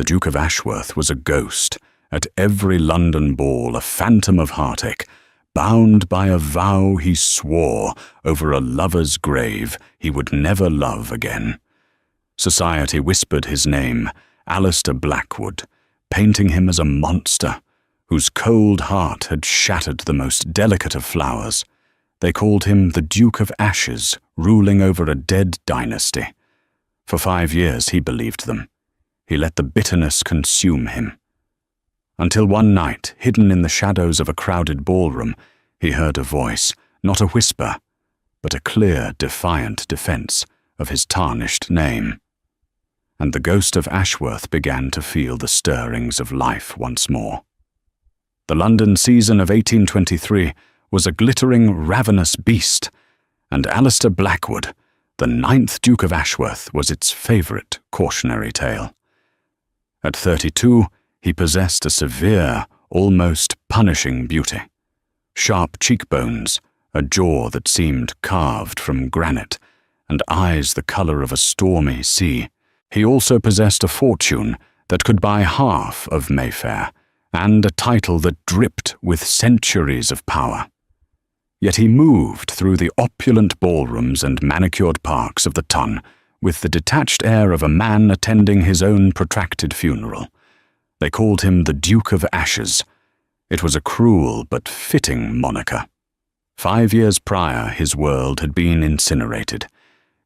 The Duke of Ashworth was a ghost, at every London ball a phantom of heartache, bound by a vow he swore over a lover's grave he would never love again. Society whispered his name, Alistair Blackwood, painting him as a monster, whose cold heart had shattered the most delicate of flowers. They called him the Duke of Ashes, ruling over a dead dynasty. For 5 years he believed them. He let the bitterness consume him. Until one night, hidden in the shadows of a crowded ballroom, he heard a voice, not a whisper, but a clear, defiant defense of his tarnished name. And the ghost of Ashworth began to feel the stirrings of life once more. The London season of 1823 was a glittering, ravenous beast, and Alistair Blackwood, the 9th Duke of Ashworth, was its favourite cautionary tale. At 32, he possessed a severe, almost punishing beauty. Sharp cheekbones, a jaw that seemed carved from granite, and eyes the colour of a stormy sea. He also possessed a fortune that could buy half of Mayfair, and a title that dripped with centuries of power. Yet he moved through the opulent ballrooms and manicured parks of the Ton with the detached air of a man attending his own protracted funeral. They called him the Duke of Ashes. It was a cruel but fitting moniker. 5 years prior, his world had been incinerated.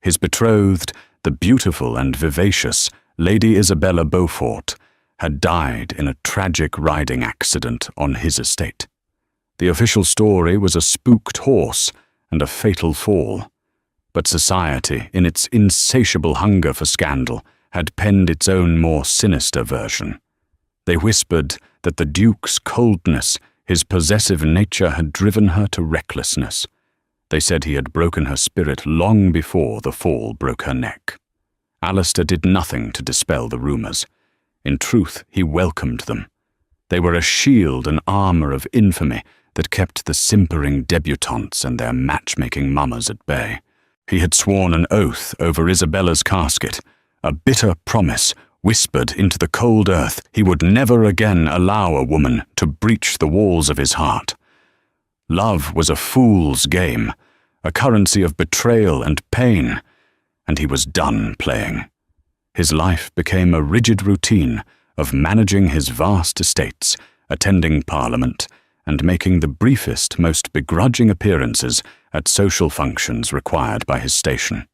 His betrothed, the beautiful and vivacious Lady Isabella Beaufort, had died in a tragic riding accident on his estate. The official story was a spooked horse and a fatal fall. But society, in its insatiable hunger for scandal, had penned its own more sinister version. They whispered that the Duke's coldness, his possessive nature, had driven her to recklessness. They said he had broken her spirit long before the fall broke her neck. Alistair did nothing to dispel the rumours. In truth, he welcomed them. They were a shield and armour of infamy that kept the simpering debutantes and their matchmaking mummers at bay. He had sworn an oath over Isabella's casket, a bitter promise whispered into the cold earth he would never again allow a woman to breach the walls of his heart. Love was a fool's game, a currency of betrayal and pain, and he was done playing. His life became a rigid routine of managing his vast estates, attending Parliament, and making the briefest, most begrudging appearances at social functions required by his station.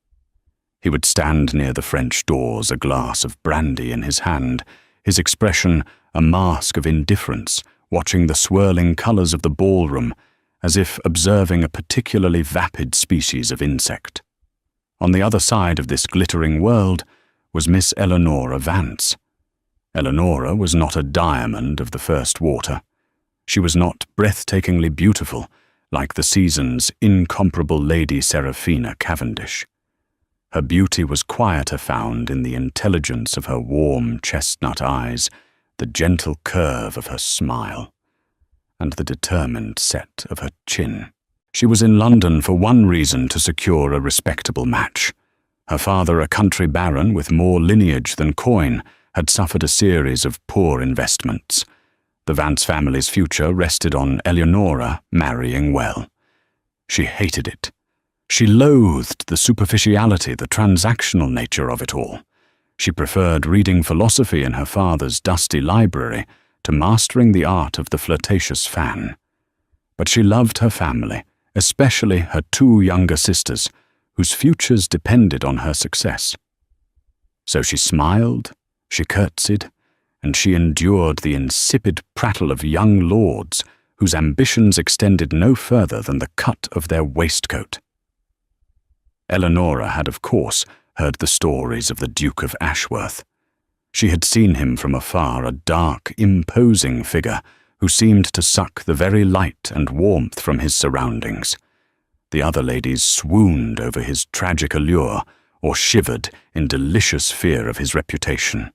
He would stand near the French doors, a glass of brandy in his hand, his expression a mask of indifference, watching the swirling colours of the ballroom, as if observing a particularly vapid species of insect. On the other side of this glittering world was Miss Eleanora Vance. Eleanora was not a diamond of the first water. She was not breathtakingly beautiful, like the season's incomparable Lady Seraphina Cavendish. Her beauty was quieter found in the intelligence of her warm chestnut eyes, the gentle curve of her smile, and the determined set of her chin. She was in London for one reason: to secure a respectable match. Her father, a country baron with more lineage than coin, had suffered a series of poor investments. The Vance family's future rested on Eleanora marrying well. She hated it. She loathed the superficiality, the transactional nature of it all. She preferred reading philosophy in her father's dusty library to mastering the art of the flirtatious fan. But she loved her family, especially her 2 younger sisters, whose futures depended on her success. So she smiled, she curtsied, and she endured the insipid prattle of young lords whose ambitions extended no further than the cut of their waistcoat. Eleanora had, of course, heard the stories of the Duke of Ashworth. She had seen him from afar, a dark, imposing figure who seemed to suck the very light and warmth from his surroundings. The other ladies swooned over his tragic allure or shivered in delicious fear of his reputation.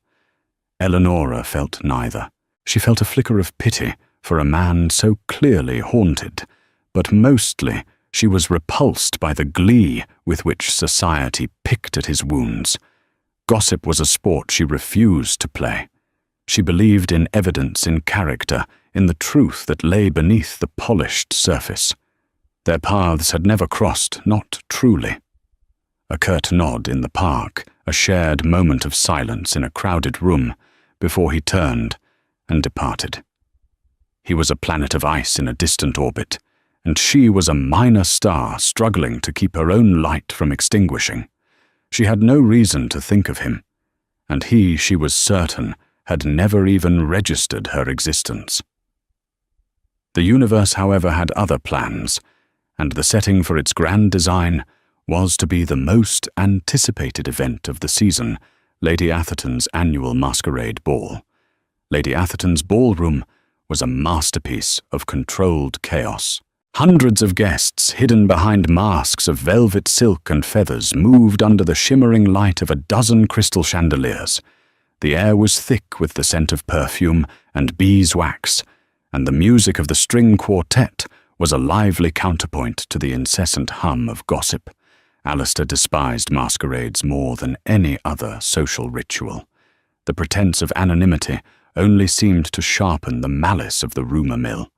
Eleanora felt neither. She felt a flicker of pity for a man so clearly haunted, but mostly she was repulsed by the glee with which society picked at his wounds. Gossip was a sport she refused to play. She believed in evidence in character, in the truth that lay beneath the polished surface. Their paths had never crossed, not truly. A curt nod in the park, a shared moment of silence in a crowded room, before he turned and departed. He was a planet of ice in a distant orbit, and she was a minor star struggling to keep her own light from extinguishing. She had no reason to think of him, and he, she was certain, had never even registered her existence. The universe, however, had other plans, and the setting for its grand design was to be the most anticipated event of the season, Lady Atherton's annual masquerade ball. Lady Atherton's ballroom was a masterpiece of controlled chaos. Hundreds of guests, hidden behind masks of velvet silk and feathers, moved under the shimmering light of a dozen crystal chandeliers. The air was thick with the scent of perfume and beeswax, and the music of the string quartet was a lively counterpoint to the incessant hum of gossip. Alistair despised masquerades more than any other social ritual. The pretense of anonymity only seemed to sharpen the malice of the rumour mill.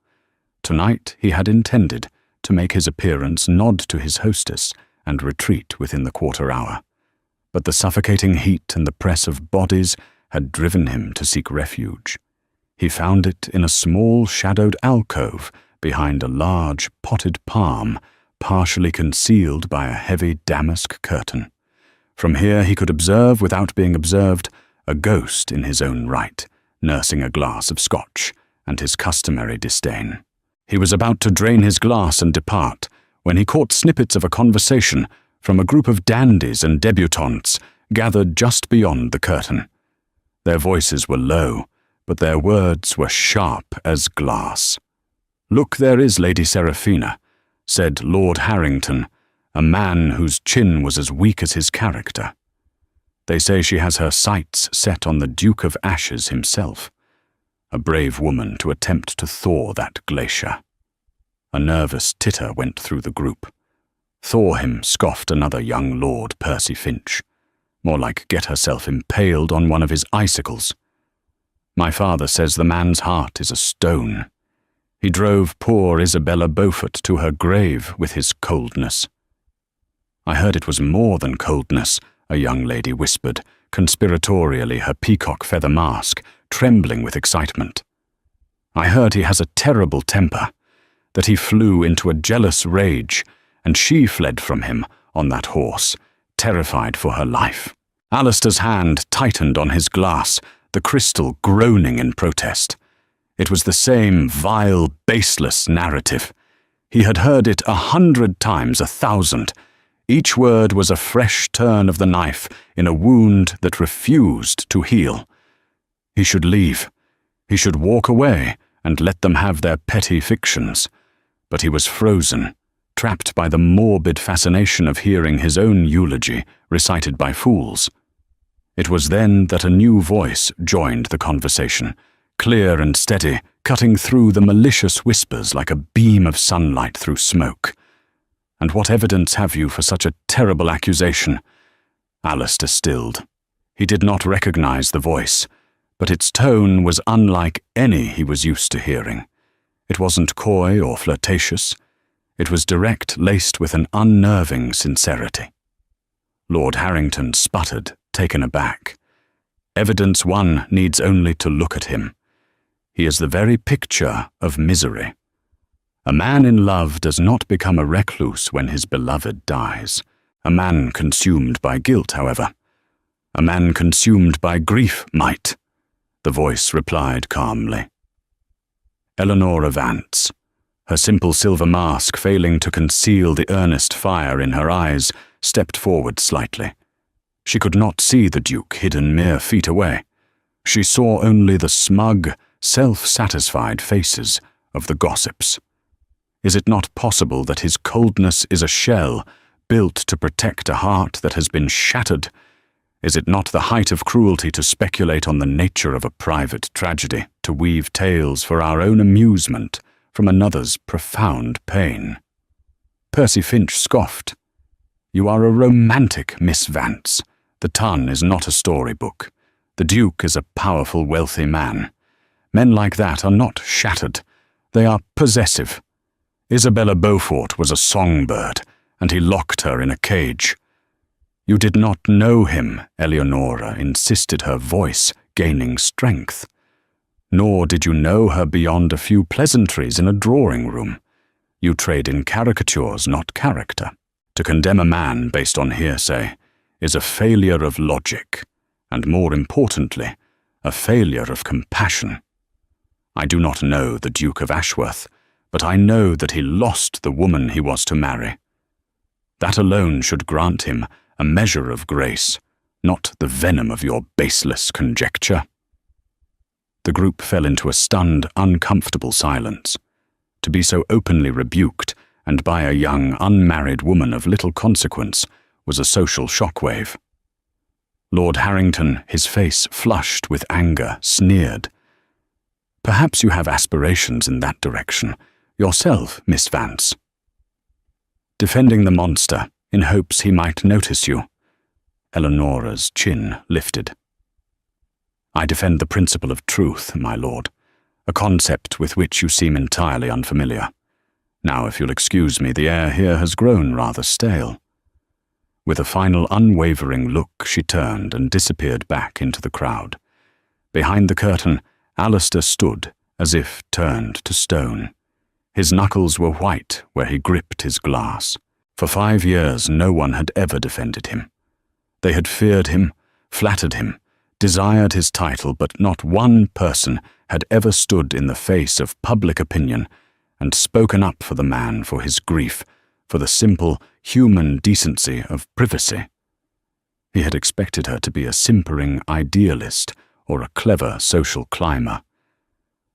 Tonight he had intended to make his appearance, nod to his hostess, and retreat within the quarter hour. But the suffocating heat and the press of bodies had driven him to seek refuge. He found it in a small shadowed alcove behind a large potted palm, partially concealed by a heavy damask curtain. From here he could observe, without being observed, a ghost in his own right, nursing a glass of scotch, and his customary disdain. He was about to drain his glass and depart, when he caught snippets of a conversation from a group of dandies and debutantes gathered just beyond the curtain. Their voices were low, but their words were sharp as glass. "Look, there is Lady Seraphina," said Lord Harrington, a man whose chin was as weak as his character. "They say she has her sights set on the Duke of Ashes himself. A brave woman to attempt to thaw that glacier." A nervous titter went through the group. "Thaw him," scoffed another young Lord Percy Finch. "More like get herself impaled on one of his icicles. My father says the man's heart is a stone. He drove poor Isabella Beaufort to her grave with his coldness." "I heard it was more than coldness," a young lady whispered, conspiratorially, her peacock feather mask trembling with excitement. "I heard he has a terrible temper, that he flew into a jealous rage, and she fled from him on that horse, terrified for her life." Alistair's hand tightened on his glass, the crystal groaning in protest. It was the same vile, baseless narrative. He had heard it 100 times, 1,000. Each word was a fresh turn of the knife in a wound that refused to heal. He should leave. He should walk away and let them have their petty fictions. But he was frozen, trapped by the morbid fascination of hearing his own eulogy recited by fools. It was then that a new voice joined the conversation, clear and steady, cutting through the malicious whispers like a beam of sunlight through smoke. "And what evidence have you for such a terrible accusation?" Alistair stilled. He did not recognize the voice, but its tone was unlike any he was used to hearing. It wasn't coy or flirtatious. It was direct, laced with an unnerving sincerity. Lord Harrington sputtered, taken aback. "Evidence one needs only to look at him. He is the very picture of misery. A man in love does not become a recluse when his beloved dies. A man consumed by guilt, however. A man consumed by grief might," the voice replied calmly. Eleanora Vance, her simple silver mask failing to conceal the earnest fire in her eyes, stepped forward slightly. She could not see the Duke hidden mere feet away. She saw only the smug, self-satisfied faces of the gossips. Is it not possible that his coldness is a shell built to protect a heart that has been shattered? Is it not the height of cruelty to speculate on the nature of a private tragedy, to weave tales for our own amusement from another's profound pain? Percy Finch scoffed. "You are a romantic, Miss Vance. The Tun is not a storybook. The Duke is a powerful, wealthy man. Men like that are not shattered. They are possessive. Isabella Beaufort was a songbird, and he locked her in a cage. You did not know him, Eleonora insisted, her voice gaining strength. Nor did you know her beyond a few pleasantries in a drawing room. You trade in caricatures, not character. To condemn a man based on hearsay is a failure of logic, and more importantly, a failure of compassion. I do not know the Duke of Ashworth, but I know that he lost the woman he was to marry. That alone should grant him a measure of grace, not the venom of your baseless conjecture. The group fell into a stunned, uncomfortable silence. To be so openly rebuked, and by a young, unmarried woman of little consequence, was a social shockwave. Lord Harrington, his face flushed with anger, sneered. Perhaps you have aspirations in that direction, yourself, Miss Vance. Defending the monster, in hopes he might notice you. Eleonora's chin lifted. I defend the principle of truth, my lord, a concept with which you seem entirely unfamiliar. Now, if you'll excuse me, the air here has grown rather stale. With a final unwavering look, she turned and disappeared back into the crowd. Behind the curtain, Alistair stood, as if turned to stone. His knuckles were white where he gripped his glass. For 5 years, no one had ever defended him. They had feared him, flattered him, desired his title, but not one person had ever stood in the face of public opinion and spoken up for the man, for his grief, for the simple, human decency of privacy. He had expected her to be a simpering idealist or a clever social climber.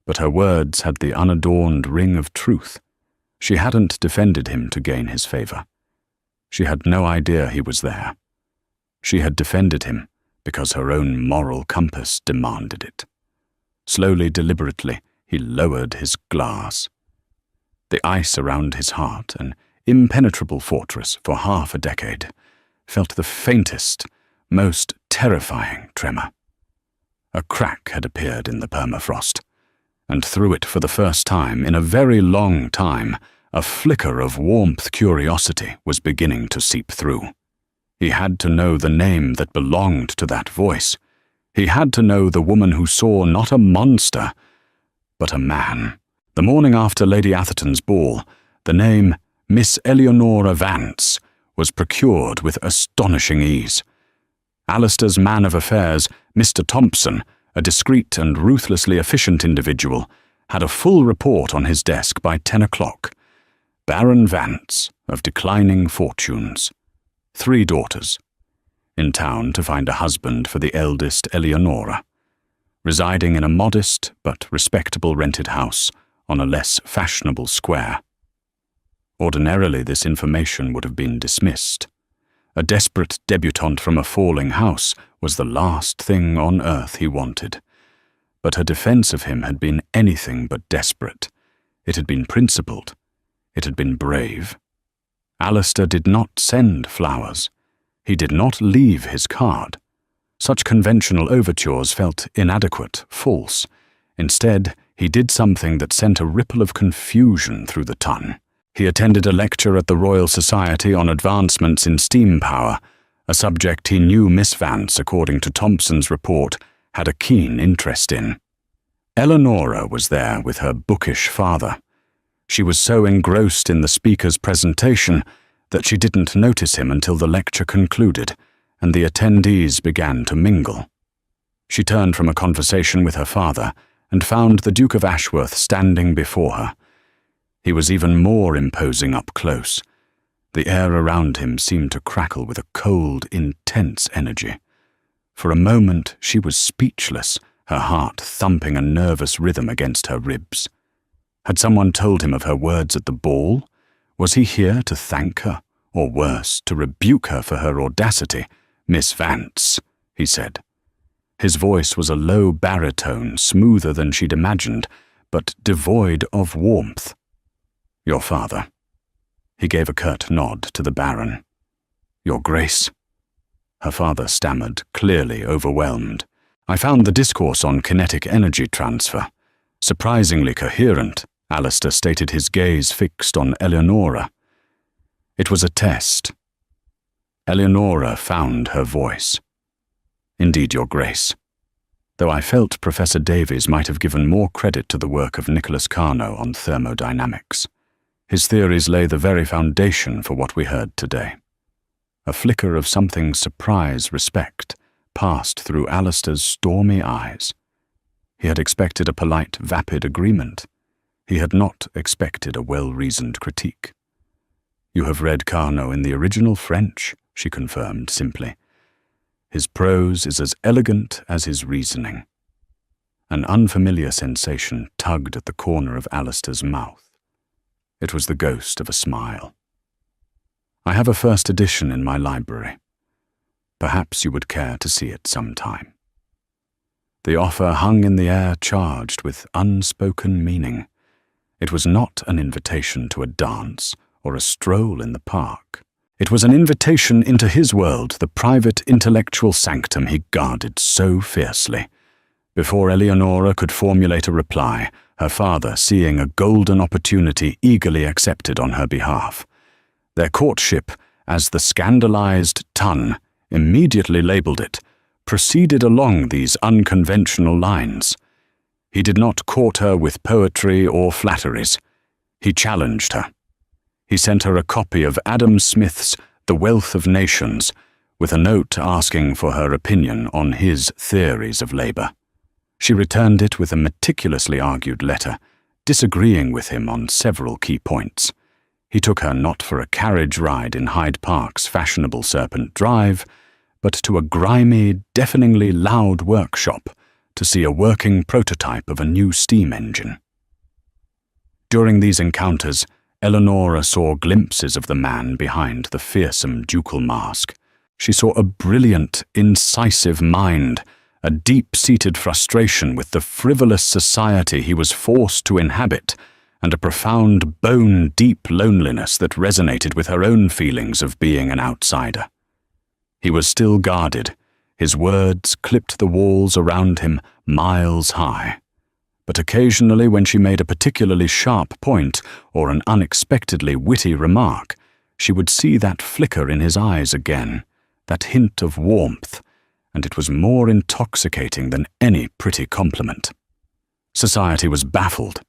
But her words had the unadorned ring of truth. She hadn't defended him to gain his favor. She had no idea he was there. She had defended him because her own moral compass demanded it. Slowly, deliberately, he lowered his glass. The ice around his heart, an impenetrable fortress for half a decade, felt the faintest, most terrifying tremor. A crack had appeared in the permafrost, and through it for the first time in a very long time, a flicker of warmth curiosity was beginning to seep through. He had to know the name that belonged to that voice. He had to know the woman who saw not a monster, but a man. The morning after Lady Atherton's ball, the name Miss Eleonora Vance was procured with astonishing ease. Alistair's man of affairs, Mr. Thompson, a discreet and ruthlessly efficient individual, had a full report on his desk by 10 o'clock. Baron Vance, of declining fortunes. 3 daughters. In town to find a husband for the eldest Eleonora. Residing in a modest but respectable rented house on a less fashionable square. Ordinarily, this information would have been dismissed. A desperate debutante from a falling house was the last thing on earth he wanted. But her defense of him had been anything but desperate. It had been principled. It had been brave. Alistair did not send flowers. He did not leave his card. Such conventional overtures felt inadequate, false. Instead, he did something that sent a ripple of confusion through the ton. He attended a lecture at the Royal Society on advancements in steam power, a subject he knew Miss Vance, according to Thompson's report, had a keen interest in. Eleonora was there with her bookish father. She was so engrossed in the speaker's presentation that she didn't notice him until the lecture concluded and the attendees began to mingle. She turned from a conversation with her father and found the Duke of Ashworth standing before her. He was even more imposing up close. The air around him seemed to crackle with a cold, intense energy. For a moment she was speechless, her heart thumping a nervous rhythm against her ribs. Had someone told him of her words at the ball? Was he here to thank her, or worse, to rebuke her for her audacity? "Miss Vance," he said. His voice was a low baritone, smoother than she'd imagined, but devoid of warmth. "Your father." He gave a curt nod to the Baron. "Your Grace." Her father stammered, clearly overwhelmed. I found the discourse on kinetic energy transfer surprisingly coherent. Alistair stated, his gaze fixed on Eleonora. It was a test. Eleonora found her voice. Indeed, Your Grace. Though I felt Professor Davies might have given more credit to the work of Nicholas Carnot on thermodynamics. His theories lay the very foundation for what we heard today. A flicker of something surprise respect passed through Alistair's stormy eyes. He had expected a polite, vapid agreement. He had not expected a well-reasoned critique. You have read Carnot in the original French, she confirmed simply. His prose is as elegant as his reasoning. An unfamiliar sensation tugged at the corner of Alistair's mouth. It was the ghost of a smile. I have a first edition in my library. Perhaps you would care to see it sometime. The offer hung in the air, charged with unspoken meaning. It was not an invitation to a dance or a stroll in the park. It was an invitation into his world, the private intellectual sanctum he guarded so fiercely. Before Eleonora could formulate a reply, her father, seeing a golden opportunity, eagerly accepted on her behalf. Their courtship, as the scandalized Ton immediately labeled it, proceeded along these unconventional lines. He did not court her with poetry or flatteries. He challenged her. He sent her a copy of Adam Smith's The Wealth of Nations, with a note asking for her opinion on his theories of labor. She returned it with a meticulously argued letter, disagreeing with him on several key points. He took her not for a carriage ride in Hyde Park's fashionable Serpent Drive, but to a grimy, deafeningly loud workshop to see a working prototype of a new steam engine. During these encounters, Eleonora saw glimpses of the man behind the fearsome ducal mask. She saw a brilliant, incisive mind, a deep-seated frustration with the frivolous society he was forced to inhabit, and a profound, bone-deep loneliness that resonated with her own feelings of being an outsider. He was still guarded. His words clipped the walls around him miles high. But occasionally, when she made a particularly sharp point or an unexpectedly witty remark, she would see that flicker in his eyes again, that hint of warmth, and it was more intoxicating than any pretty compliment. Society was baffled.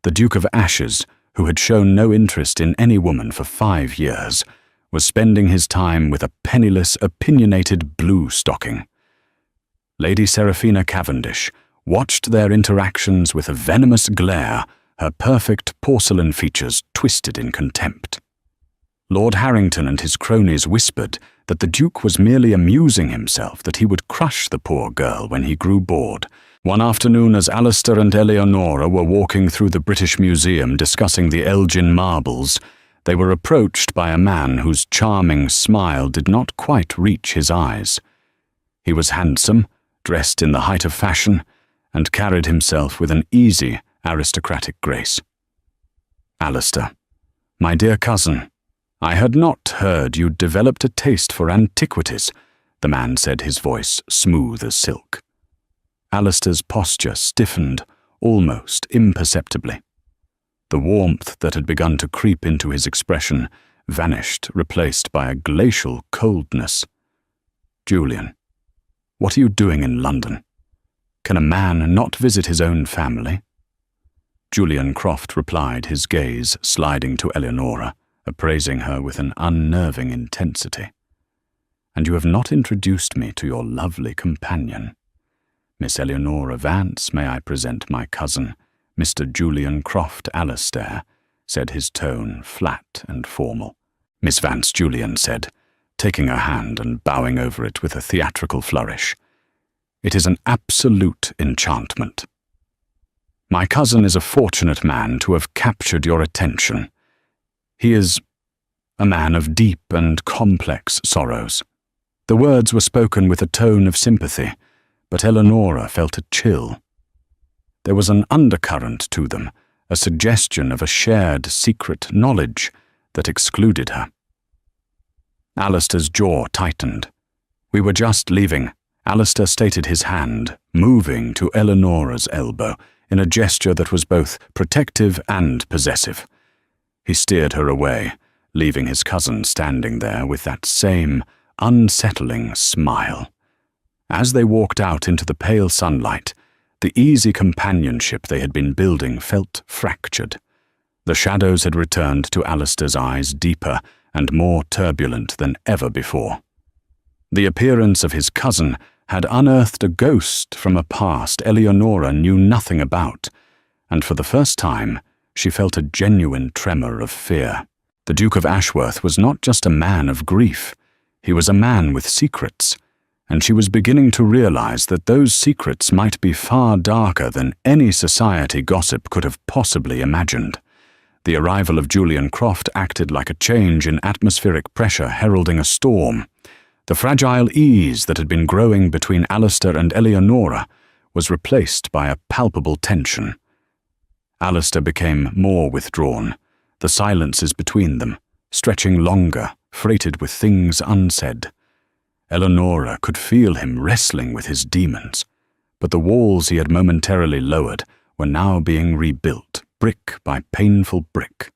The Duke of Ashes, who had shown no interest in any woman for 5 years, was spending his time with a penniless, opinionated blue-stocking. Lady Seraphina Cavendish watched their interactions with a venomous glare, her perfect porcelain features twisted in contempt. Lord Harrington and his cronies whispered that the Duke was merely amusing himself, that he would crush the poor girl when he grew bored. One afternoon, as Alistair and Eleonora were walking through the British Museum discussing the Elgin marbles, they were approached by a man whose charming smile did not quite reach his eyes. He was handsome, dressed in the height of fashion, and carried himself with an easy, aristocratic grace. Alistair, my dear cousin, I had not heard you'd developed a taste for antiquities, the man said, his voice smooth as silk. Alistair's posture stiffened almost imperceptibly. The warmth that had begun to creep into his expression vanished, replaced by a glacial coldness. Julian, what are you doing in London? Can a man not visit his own family? Julian Croft replied, his gaze sliding to Eleonora, appraising her with an unnerving intensity. And you have not introduced me to your lovely companion. Miss Eleonora Vance, may I present my cousin, Mr. Julian Croft Alistair, said, his tone flat and formal. Miss Vance, Julian said, taking her hand and bowing over it with a theatrical flourish. It is an absolute enchantment. My cousin is a fortunate man to have captured your attention. He is a man of deep and complex sorrows. The words were spoken with a tone of sympathy, but Eleonora felt a chill. There was an undercurrent to them, a suggestion of a shared secret knowledge that excluded her. Alistair's jaw tightened. We were just leaving, Alistair stated his hand, moving to Eleanora's elbow in a gesture that was both protective and possessive. He steered her away, leaving his cousin standing there with that same unsettling smile. As they walked out into the pale sunlight, the easy companionship they had been building felt fractured. The shadows had returned to Alistair's eyes, deeper and more turbulent than ever before. The appearance of his cousin had unearthed a ghost from a past Eleanora knew nothing about, and for the first time she felt a genuine tremor of fear. The Duke of Ashworth was not just a man of grief, he was a man with secrets, and she was beginning to realize that those secrets might be far darker than any society gossip could have possibly imagined. The arrival of Julian Croft acted like a change in atmospheric pressure heralding a storm. The fragile ease that had been growing between Alistair and Eleanora was replaced by a palpable tension. Alistair became more withdrawn, the silences between them stretching longer, freighted with things unsaid. Eleanora could feel him wrestling with his demons, but the walls he had momentarily lowered were now being rebuilt, brick by painful brick.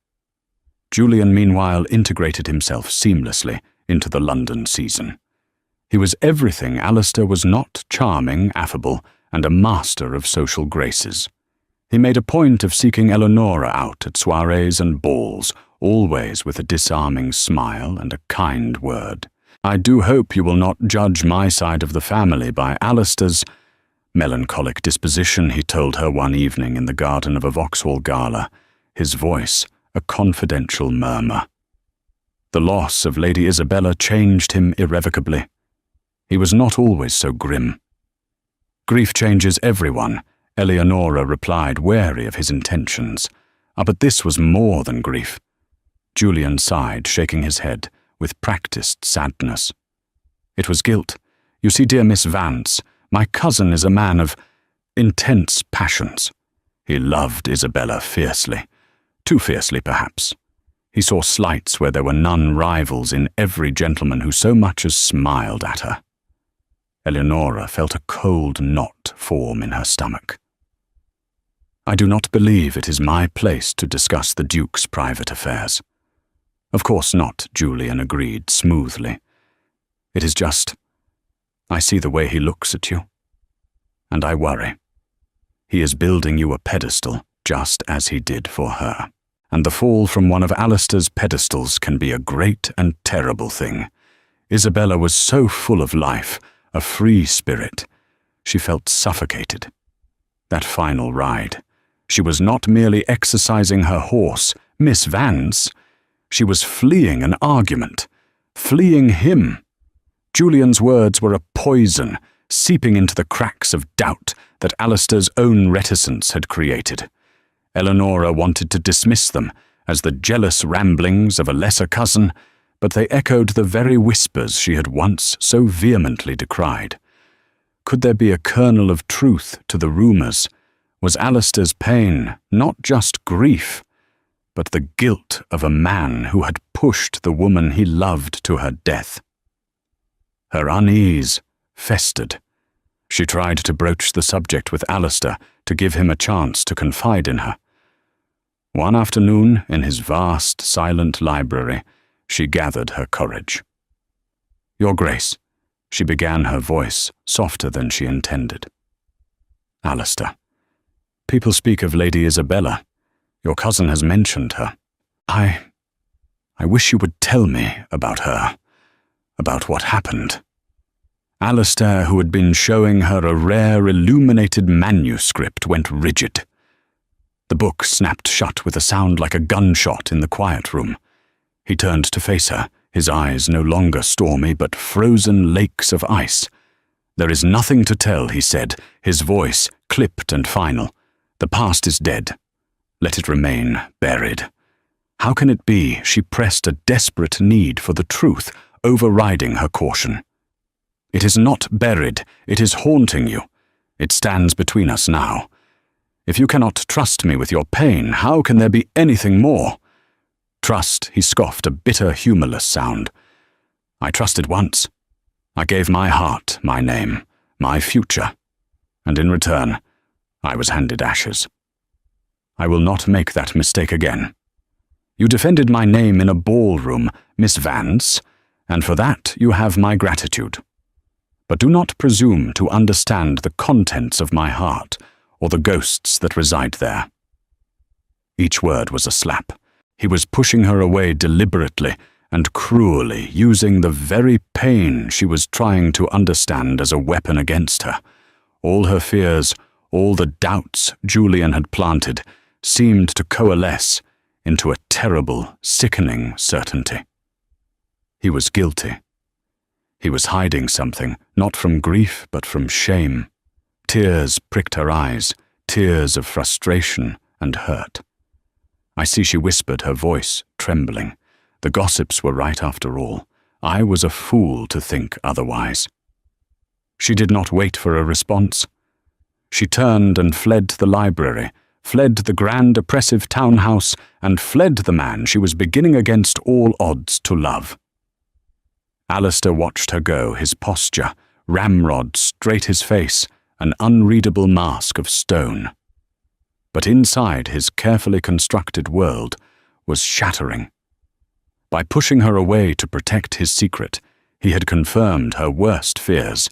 Julian, meanwhile, integrated himself seamlessly into the London season. He was everything Alistair was not: charming, affable, and a master of social graces. He made a point of seeking Eleanora out at soirees and balls, always with a disarming smile and a kind word. "I do hope you will not judge my side of the family by Alistair's melancholic disposition," he told her one evening in the garden of a Vauxhall gala, his voice a confidential murmur. The loss of Lady Isabella changed him irrevocably. He was not always so grim. "Grief changes everyone," Eleanora replied, wary of his intentions. But this was more than grief. Julian sighed, shaking his head with practiced sadness. "It was guilt. You see, dear Miss Vance, my cousin is a man of intense passions. He loved Isabella fiercely. Too fiercely, perhaps. He saw slights where there were none, rivals in every gentleman who so much as smiled at her." Eleanora felt a cold knot form in her stomach. "I do not believe it is my place to discuss the Duke's private affairs." "Of course not," Julian agreed smoothly. "It is just, I see the way he looks at you, and I worry. He is building you a pedestal, just as he did for her. And the fall from one of Alistair's pedestals can be a great and terrible thing. Isabella was so full of life, a free spirit. She felt suffocated. That final ride. She was not merely exercising her horse, Miss Vance. She was fleeing an argument, fleeing him. Julian's words were a poison, seeping into the cracks of doubt that Alistair's own reticence had created. Eleanora wanted to dismiss them as the jealous ramblings of a lesser cousin, but they echoed the very whispers she had once so vehemently decried. Could there be a kernel of truth to the rumours? Was Alistair's pain not just grief, but the guilt of a man who had pushed the woman he loved to her death? Her unease festered. She tried to broach the subject with Alistair to give him a chance to confide in her. One afternoon, in his vast, silent library, she gathered her courage. "Your Grace," she began, her voice softer than she intended. "Alistair, people speak of Lady Isabella. Your cousin has mentioned her. I wish you would tell me about her, about what happened." Alistair, who had been showing her a rare illuminated manuscript, went rigid. The book snapped shut with a sound like a gunshot in the quiet room. He turned to face her, his eyes no longer stormy but frozen lakes of ice. "There is nothing to tell," he said, his voice clipped and final. "The past is dead. Let it remain buried." How can it be she pressed a desperate need for the truth, overriding her caution? "It is not buried, it is haunting you. It stands between us now. If you cannot trust me with your pain, how can there be anything more?" "Trust," he scoffed, a bitter, humorless sound. "I trusted once. I gave my heart, my name, my future, and in return, I was handed ashes. I will not make that mistake again. You defended my name in a ballroom, Miss Vance, and for that you have my gratitude. But do not presume to understand the contents of my heart or the ghosts that reside there." Each word was a slap. He was pushing her away deliberately and cruelly, using the very pain she was trying to understand as a weapon against her. All her fears, all the doubts Julian had planted, seemed to coalesce into a terrible, sickening certainty. He was guilty. He was hiding something, not from grief, but from shame. Tears pricked her eyes, tears of frustration and hurt. I see she whispered, her voice trembling. The gossips were right after all. I was a fool to think otherwise. She did not wait for a response. She turned and fled the library, fled the grand oppressive townhouse, and fled the man she was beginning against all odds to love. Alistair watched her go, his posture, ramrod straight his face, an unreadable mask of stone. But inside his carefully constructed world was shattering. By pushing her away to protect his secret, he had confirmed her worst fears,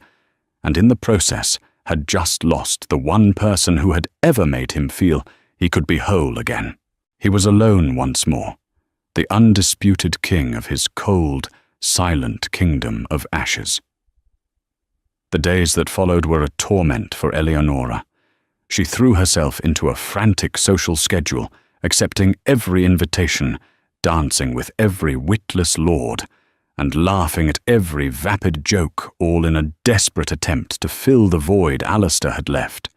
and in the process had just lost the one person who had ever made him feel he could be whole again. He was alone once more, the undisputed king of his cold, silent kingdom of ashes. The days that followed were a torment for Eleonora. She threw herself into a frantic social schedule, accepting every invitation, dancing with every witless lord, and laughing at every vapid joke, all in a desperate attempt to fill the void Alistair had left.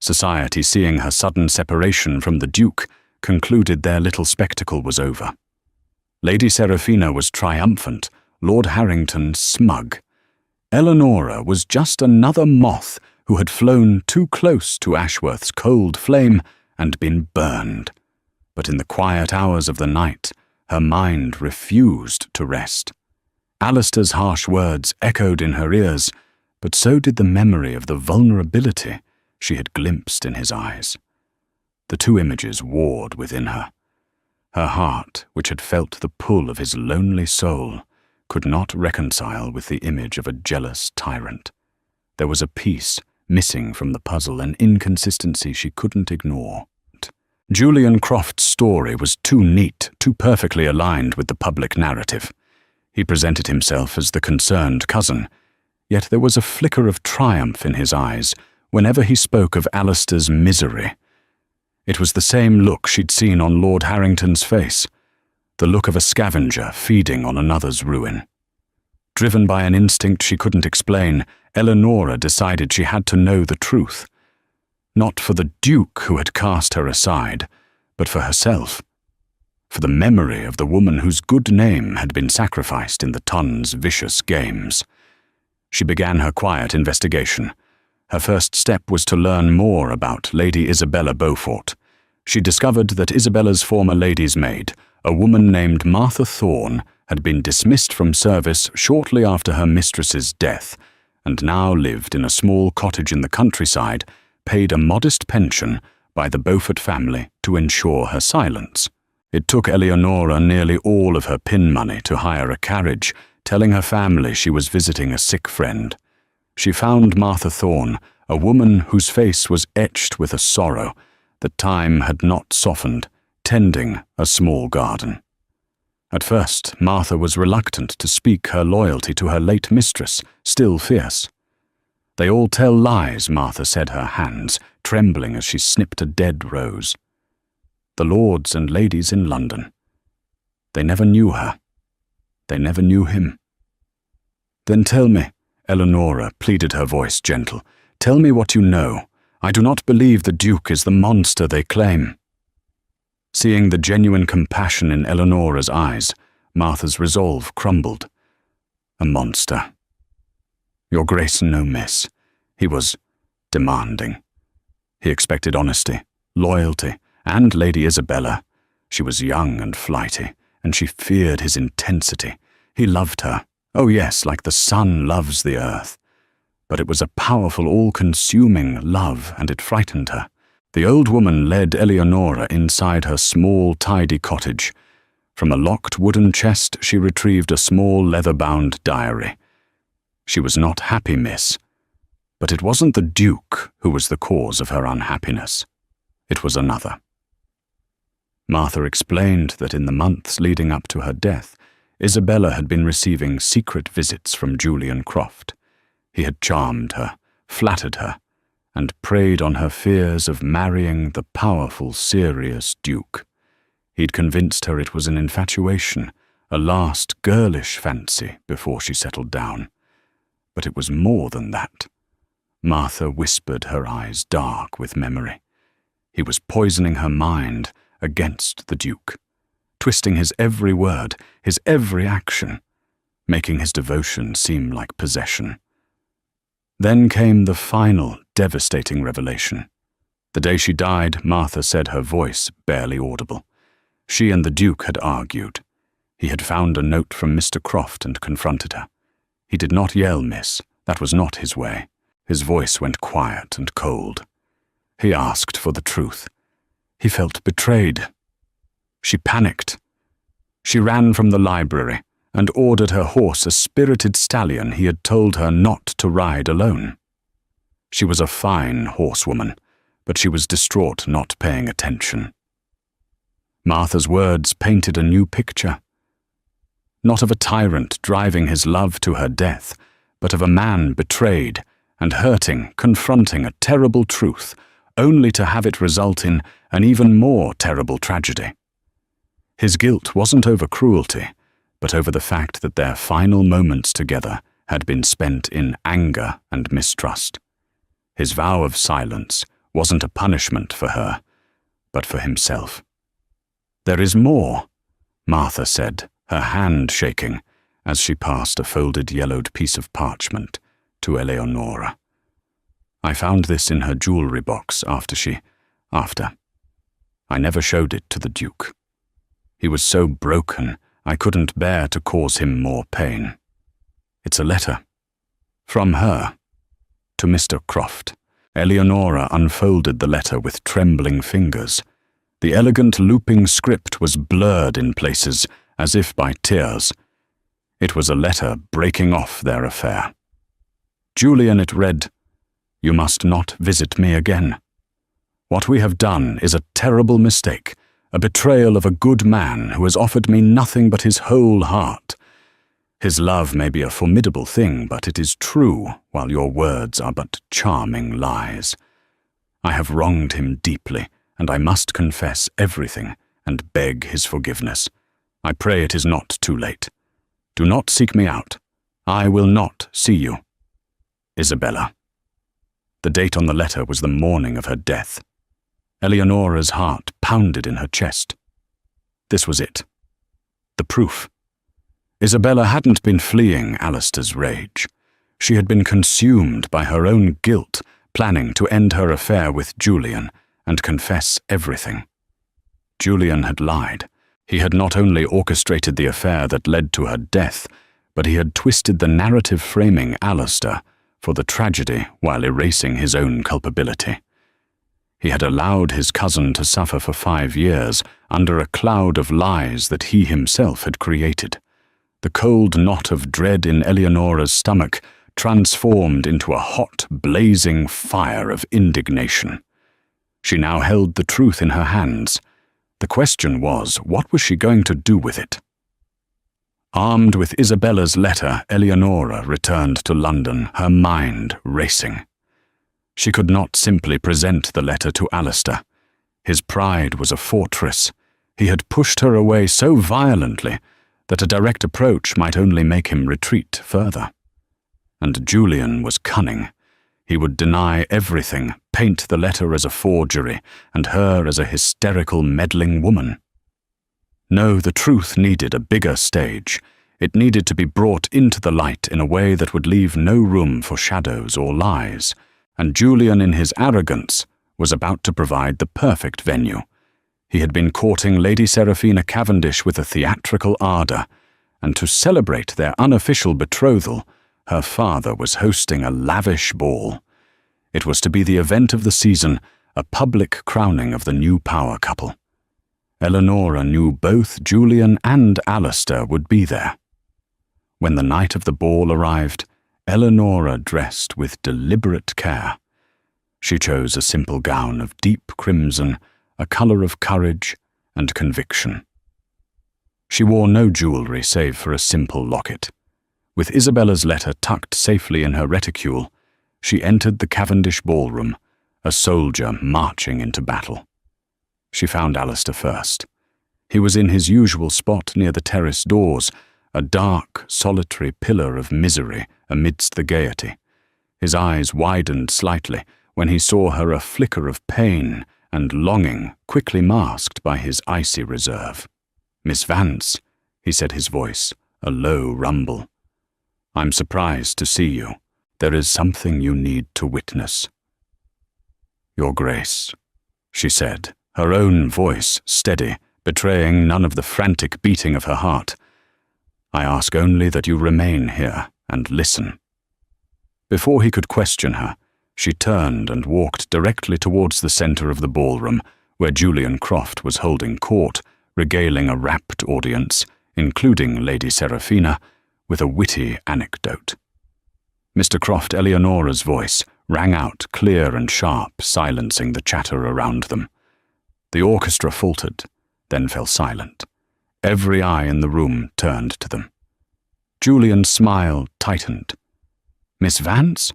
Society, seeing her sudden separation from the Duke, concluded their little spectacle was over. Lady Seraphina was triumphant, Lord Harrington smug. Eleonora was just another moth who had flown too close to Ashworth's cold flame and been burned. But in the quiet hours of the night, her mind refused to rest. Alistair's harsh words echoed in her ears, but so did the memory of the vulnerability she had glimpsed in his eyes. The two images warred within her. Her heart, which had felt the pull of his lonely soul, could not reconcile with the image of a jealous tyrant. There was a piece missing from the puzzle, an inconsistency she couldn't ignore. Julian Croft's story was too neat, too perfectly aligned with the public narrative. He presented himself as the concerned cousin, yet there was a flicker of triumph in his eyes whenever he spoke of Alistair's misery. It was the same look she'd seen on Lord Harrington's face, the look of a scavenger feeding on another's ruin. Driven by an instinct she couldn't explain, Eleonora decided she had to know the truth. Not for the Duke who had cast her aside, but for herself. For the memory of the woman whose good name had been sacrificed in the Tun's vicious games. She began her quiet investigation. Her first step was to learn more about Lady Isabella Beaufort. She discovered that Isabella's former lady's maid, a woman named Martha Thorne, had been dismissed from service shortly after her mistress's death, and now lived in a small cottage in the countryside, paid a modest pension by the Beaufort family to ensure her silence. It took Eleonora nearly all of her pin money to hire a carriage, telling her family she was visiting a sick friend. She found Martha Thorne, a woman whose face was etched with a sorrow that time had not softened, tending a small garden. At first, Martha was reluctant to speak her loyalty to her late mistress, still fierce. "They all tell lies," Martha said, her hands trembling as she snipped a dead rose. The lords and ladies in London. They never knew her. They never knew him. "Then tell me," Eleonora pleaded, her voice gentle. "Tell me what you know. I do not believe the Duke is the monster they claim." Seeing the genuine compassion in Eleonora's eyes, Martha's resolve crumbled. "A monster. Your Grace, no miss. He was demanding. He expected honesty, loyalty, and Lady Isabella. She was young and flighty, and she feared his intensity. He loved her. Oh yes, like the sun loves the earth. but it was a powerful, all-consuming love, and it frightened her. The old woman led Eleonora inside her small, tidy cottage. From a locked wooden chest she retrieved a small leather-bound diary. She was not happy, miss, but it wasn't the Duke who was the cause of her unhappiness. It was another. Martha explained that in the months leading up to her death, Isabella had been receiving secret visits from Julian Croft. He had charmed her, flattered her, and preyed on her fears of marrying the powerful, serious Duke. He'd convinced her it was an infatuation, a last girlish fancy before she settled down. But it was more than that. Martha whispered, her eyes dark with memory. He was poisoning her mind against the Duke, twisting his every word, his every action, making his devotion seem like possession. Then came the final, devastating revelation. The day she died, Martha said, her voice barely audible. She and the Duke had argued. He had found a note from Mr. Croft and confronted her. He did not yell, miss. That was not his way. His voice went quiet and cold. He asked for the truth. He felt betrayed. She panicked. She ran from the library and ordered her horse a spirited stallion he had told her not to ride alone. She was a fine horsewoman, but she was distraught, not paying attention. Martha's words painted a new picture. Not of a tyrant driving his love to her death, but of a man betrayed and hurting, confronting a terrible truth, only to have it result in an even more terrible tragedy. His guilt wasn't over cruelty, but over the fact that their final moments together had been spent in anger and mistrust. His vow of silence wasn't a punishment for her, but for himself. "There is more," Martha said, her hand shaking, as she passed a folded yellowed piece of parchment to Eleonora. "I found this in her jewelry box after. I never showed it to the Duke. He was so broken, I couldn't bear to cause him more pain. It's a letter. From her. To Mr. Croft." Eleonora unfolded the letter with trembling fingers. The elegant looping script was blurred in places, as if by tears. It was a letter breaking off their affair. "Julian," it read, "you must not visit me again. What we have done is a terrible mistake, a betrayal of a good man who has offered me nothing but his whole heart. His love may be a formidable thing, but it is true, while your words are but charming lies. I have wronged him deeply, and I must confess everything and beg his forgiveness. I pray it is not too late. Do not seek me out. I will not see you. Isabella." The date on the letter was the morning of her death. Eleonora's heart pounded in her chest. This was it. The proof. Isabella hadn't been fleeing Alistair's rage. She had been consumed by her own guilt, planning to end her affair with Julian and confess everything. Julian had lied. He had not only orchestrated the affair that led to her death, but he had twisted the narrative framing Alistair for the tragedy while erasing his own culpability. He had allowed his cousin to suffer for 5 years under a cloud of lies that he himself had created. The cold knot of dread in Eleonora's stomach transformed into a hot, blazing fire of indignation. She now held the truth in her hands. The question was, what was she going to do with it? Armed with Isabella's letter, Eleonora returned to London, her mind racing. She could not simply present the letter to Alistair. His pride was a fortress. He had pushed her away so violently that a direct approach might only make him retreat further. And Julian was cunning. He would deny everything, paint the letter as a forgery, and her as a hysterical, meddling woman. No, the truth needed a bigger stage. It needed to be brought into the light in a way that would leave no room for shadows or lies, and Julian, in his arrogance, was about to provide the perfect venue. He had been courting Lady Seraphina Cavendish with a theatrical ardour, and to celebrate their unofficial betrothal, Her father was hosting a lavish ball. It was to be the event of the season, a public crowning of the new power couple. Eleonora knew both Julian and Alistair would be there. When the night of the ball arrived, Eleonora dressed with deliberate care. She chose a simple gown of deep crimson, a colour of courage and conviction. She wore no jewellery save for a simple locket. With Isabella's letter tucked safely in her reticule, she entered the Cavendish ballroom, a soldier marching into battle. She found Alistair first. He was in his usual spot near the terrace doors, a dark, solitary pillar of misery amidst the gaiety. His eyes widened slightly when he saw her, a flicker of pain and longing quickly masked by his icy reserve. "Miss Vance," he said, his voice a low rumble. "I'm surprised to see you. There is something you need to witness." "Your Grace," she said, her own voice steady, betraying none of the frantic beating of her heart. "I ask only that you remain here and listen." Before he could question her, she turned and walked directly towards the centre of the ballroom, where Julian Croft was holding court, regaling a rapt audience, including Lady Seraphina, with a witty anecdote. Mr. Croft Eleonora's voice rang out clear and sharp, silencing the chatter around them. The orchestra faltered, then fell silent. Every eye in the room turned to them. Julian's smile tightened. "Miss Vance?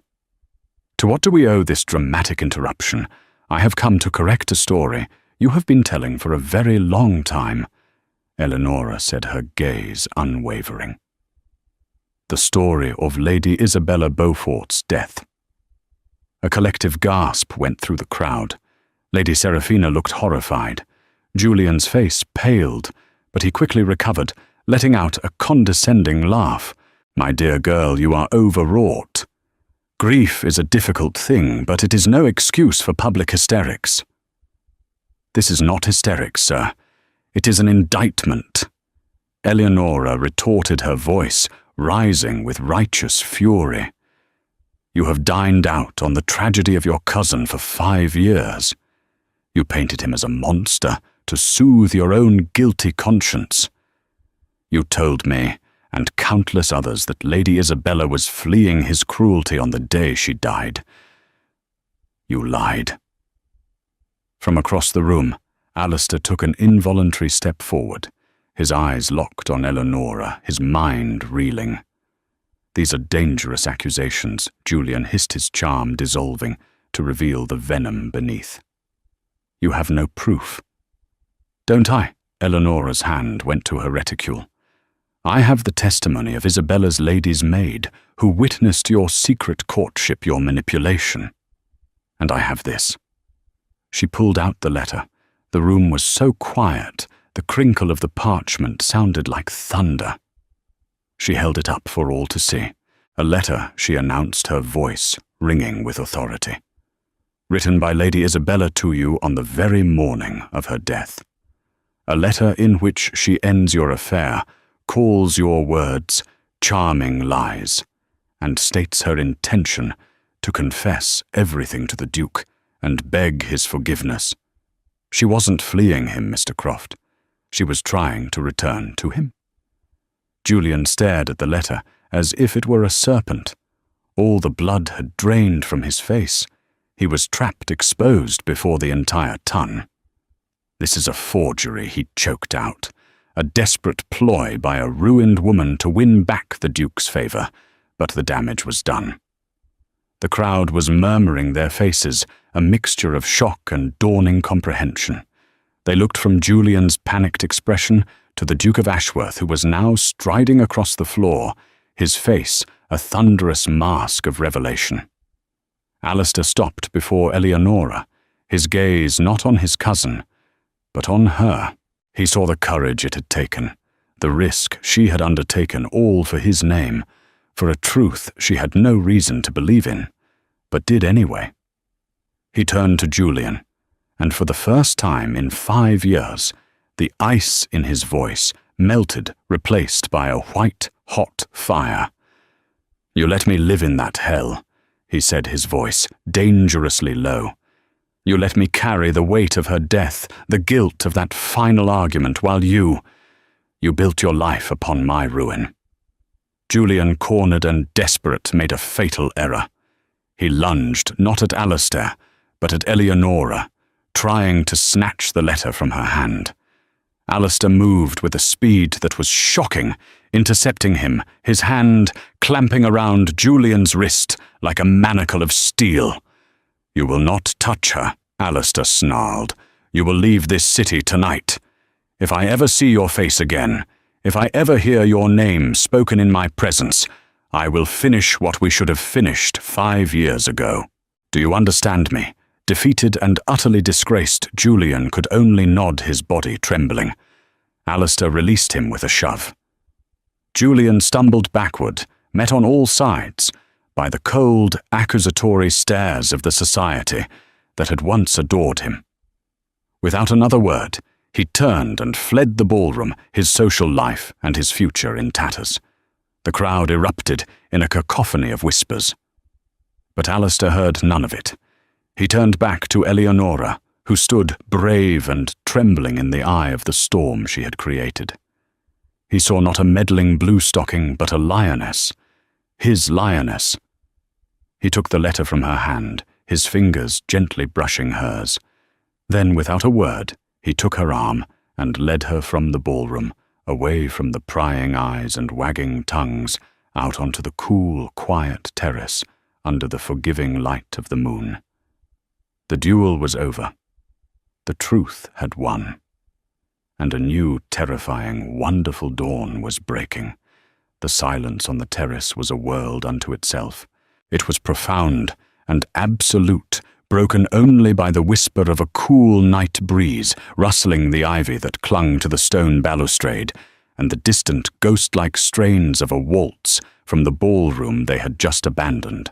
To what do we owe this dramatic interruption? I have come to correct a story you have been telling for a very long time," Eleonora said, her gaze unwavering. "The story of Lady Isabella Beaufort's death." A collective gasp went through the crowd. Lady Seraphina looked horrified. Julian's face paled, but he quickly recovered, letting out a condescending laugh. "My dear girl, you are overwrought. Grief is a difficult thing, but it is no excuse for public hysterics." "This is not hysterics, sir. It is an indictment." Eleonora retorted, her voice rising with righteous fury. "You have dined out on the tragedy of your cousin for 5 years. You painted him as a monster to soothe your own guilty conscience. You told me, and countless others, that Lady Isabella was fleeing his cruelty on the day she died. You lied." From across the room, Alistair took an involuntary step forward, his eyes locked on Eleonora, his mind reeling. "These are dangerous accusations," Julian hissed, his charm dissolving to reveal the venom beneath. "You have no proof." "Don't I?" Eleonora's hand went to her reticule. "I have the testimony of Isabella's lady's maid, who witnessed your secret courtship, your manipulation. And I have this." She pulled out the letter. The room was so quiet, the crinkle of the parchment sounded like thunder. She held it up for all to see. "A letter," she announced, her voice ringing with authority. "Written by Lady Isabella to you on the very morning of her death. A letter in which she ends your affair, calls your words charming lies, and states her intention to confess everything to the Duke and beg his forgiveness. She wasn't fleeing him, Mr. Croft. She was trying to return to him." Julian stared at the letter as if it were a serpent. All the blood had drained from his face. He was trapped, exposed before the entire ton. "This is a forgery," he choked out. "A desperate ploy by a ruined woman to win back the Duke's favour, but the damage was done." The crowd was murmuring their faces, a mixture of shock and dawning comprehension. They looked from Julian's panicked expression to the Duke of Ashworth, who was now striding across the floor, his face a thunderous mask of revelation. Alistair stopped before Eleonora, his gaze not on his cousin, but on her. He saw the courage it had taken, the risk she had undertaken, all for his name, for a truth she had no reason to believe in, but did anyway. He turned to Julian, and for the first time in 5 years, the ice in his voice melted, replaced by a white, hot fire. You let me live in that hell, he said, his voice dangerously low. You let me carry the weight of her death, the guilt of that final argument, while you built your life upon my ruin. Julian, cornered and desperate, made a fatal error. He lunged not at Alistair, but at Eleonora, trying to snatch the letter from her hand. Alistair moved with a speed that was shocking, intercepting him, his hand clamping around Julian's wrist like a manacle of steel. You will not touch her, Alistair snarled. You will leave this city tonight. If I ever see your face again, if I ever hear your name spoken in my presence, I will finish what we should have finished 5 years ago. Do you understand me? Defeated and utterly disgraced, Julian could only nod, his body trembling. Alistair released him with a shove. Julian stumbled backward, met on all sides by the cold, accusatory stares of the society that had once adored him. Without another word, he turned and fled the ballroom, his social life and his future in tatters. The crowd erupted in a cacophony of whispers. But Alistair heard none of it. He turned back to Eleonora, who stood brave and trembling in the eye of the storm she had created. He saw not a meddling blue-stocking, but a lioness. His lioness. He took the letter from her hand, his fingers gently brushing hers. Then, without a word, he took her arm and led her from the ballroom, away from the prying eyes and wagging tongues, out onto the cool, quiet terrace under the forgiving light of the moon. The duel was over. The truth had won. And a new, terrifying, wonderful dawn was breaking. The silence on the terrace was a world unto itself. It was profound and absolute, broken only by the whisper of a cool night breeze rustling the ivy that clung to the stone balustrade, and the distant ghost-like strains of a waltz from the ballroom they had just abandoned.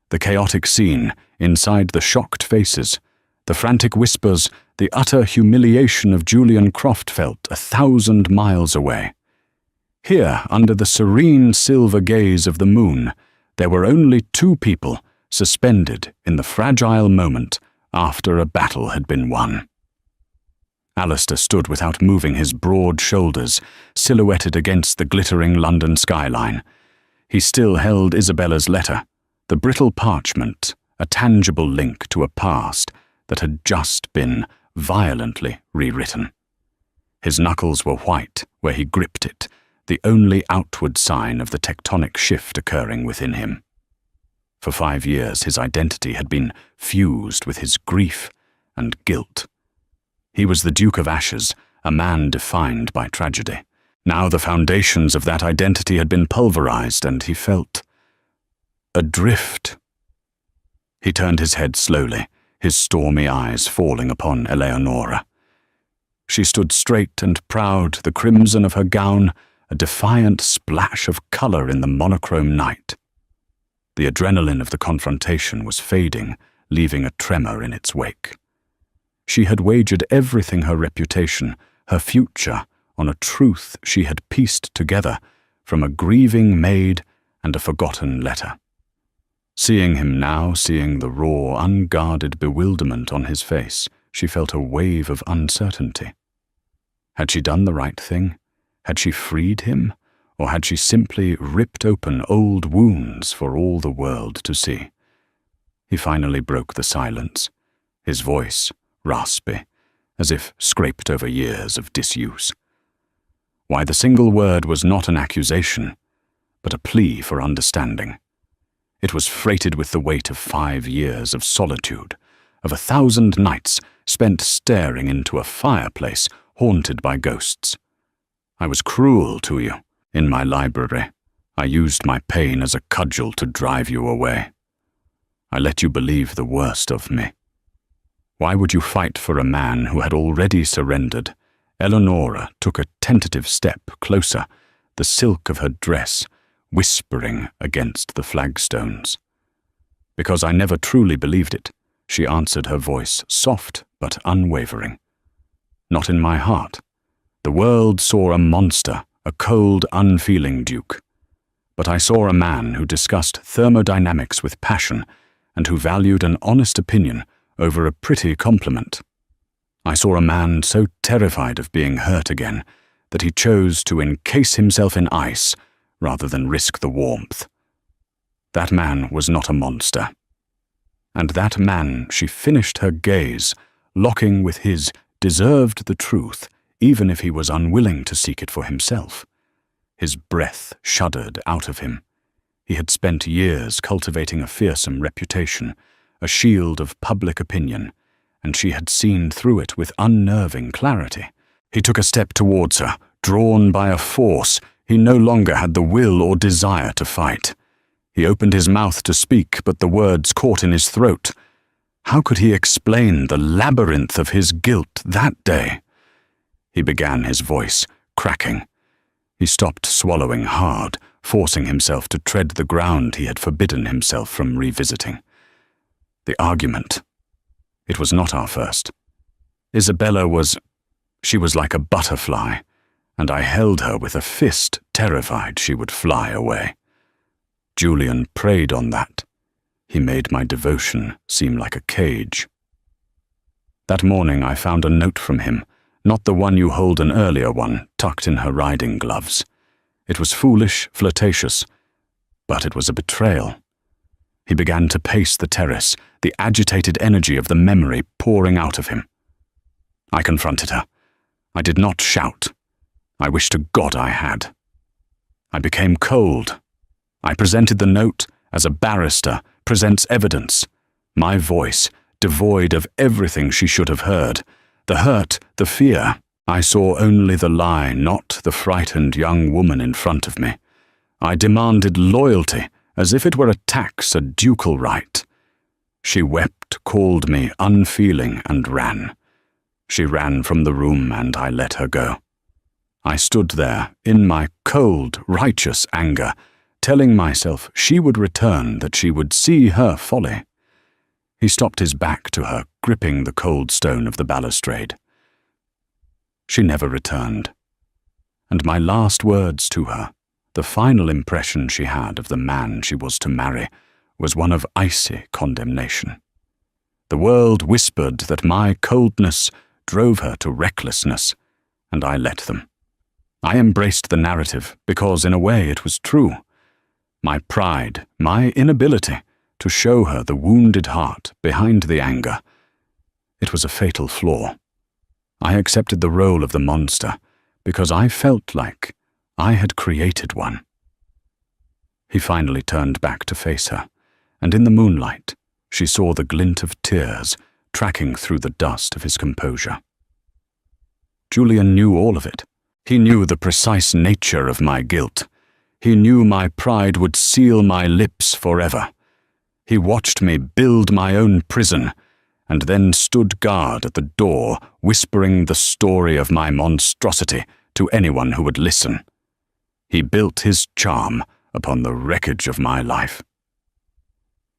The chaotic scene, inside the shocked faces, the frantic whispers, the utter humiliation of Julian Croft felt 1,000 miles away. Here, under the serene silver gaze of the moon, there were only 2 people suspended in the fragile moment after a battle had been won. Alistair stood without moving, his broad shoulders silhouetted against the glittering London skyline. He still held Isabella's letter, the brittle parchment, a tangible link to a past that had just been violently rewritten. His knuckles were white where he gripped it, the only outward sign of the tectonic shift occurring within him. For 5 years his identity had been fused with his grief and guilt. He was the Duke of Ashes, a man defined by tragedy. Now the foundations of that identity had been pulverized, and he felt adrift. He turned his head slowly, his stormy eyes falling upon Eleonora. She stood straight and proud, the crimson of her gown a defiant splash of color in the monochrome night. The adrenaline of the confrontation was fading, leaving a tremor in its wake. She had wagered everything, her reputation, her future, on a truth she had pieced together from a grieving maid and a forgotten letter. Seeing him now, seeing the raw, unguarded bewilderment on his face, she felt a wave of uncertainty. Had she done the right thing? Had she freed him? Or had she simply ripped open old wounds for all the world to see? He finally broke the silence, his voice raspy, as if scraped over years of disuse. Why, the single word was not an accusation, but a plea for understanding. It was freighted with the weight of 5 years of solitude, of 1,000 nights spent staring into a fireplace haunted by ghosts. I was cruel to you. In my library, I used my pain as a cudgel to drive you away. I let you believe the worst of me. Why would you fight for a man who had already surrendered? Eleonora took a tentative step closer, the silk of her dress whispering against the flagstones. Because I never truly believed it, she answered, her voice soft but unwavering. Not in my heart. The world saw a monster, a cold, unfeeling duke. but I saw a man who discussed thermodynamics with passion and who valued an honest opinion over a pretty compliment. I saw a man so terrified of being hurt again that he chose to encase himself in ice rather than risk the warmth. That man was not a monster. And that man, she finished her gaze, locking with his, deserved the truth, even if he was unwilling to seek it for himself. His breath shuddered out of him. He had spent years cultivating a fearsome reputation, a shield of public opinion, and she had seen through it with unnerving clarity. He took a step towards her, drawn by a force he no longer had the will or desire to fight. He opened his mouth to speak, but the words caught in his throat. How could he explain the labyrinth of his guilt that day? He began, his voice cracking. He stopped swallowing hard, forcing himself to tread the ground he had forbidden himself from revisiting. The argument. It was not our first. Isabella she was like a butterfly, and I held her with a fist, terrified she would fly away. Julian preyed on that. He made my devotion seem like a cage. That morning I found a note from him, not the one you hold, an earlier one, tucked in her riding gloves. It was foolish, flirtatious, but it was a betrayal. He began to pace the terrace, the agitated energy of the memory pouring out of him. I confronted her. I did not shout. I wish to God I had. I became cold. I presented the note as a barrister presents evidence. My voice, devoid of everything she should have heard. The hurt, the fear. I saw only the lie, not the frightened young woman in front of me. I demanded loyalty, as if it were a tax, a ducal right. She wept, called me unfeeling, and ran. She ran from the room, and I let her go. I stood there, in my cold, righteous anger, telling myself she would return, that she would see her folly. He stopped his back to her, gripping the cold stone of the balustrade. She never returned. And my last words to her, the final impression she had of the man she was to marry, was one of icy condemnation. The world whispered that my coldness drove her to recklessness, and I let them. I embraced the narrative because, in a way, it was true. My pride, my inability to show her the wounded heart behind the anger. It was a fatal flaw. I accepted the role of the monster because I felt like I had created one. He finally turned back to face her, and in the moonlight, she saw the glint of tears tracking through the dust of his composure. Julian knew all of it. He knew the precise nature of my guilt. He knew my pride would seal my lips forever. He watched me build my own prison, and then stood guard at the door, whispering the story of my monstrosity to anyone who would listen. He built his charm upon the wreckage of my life.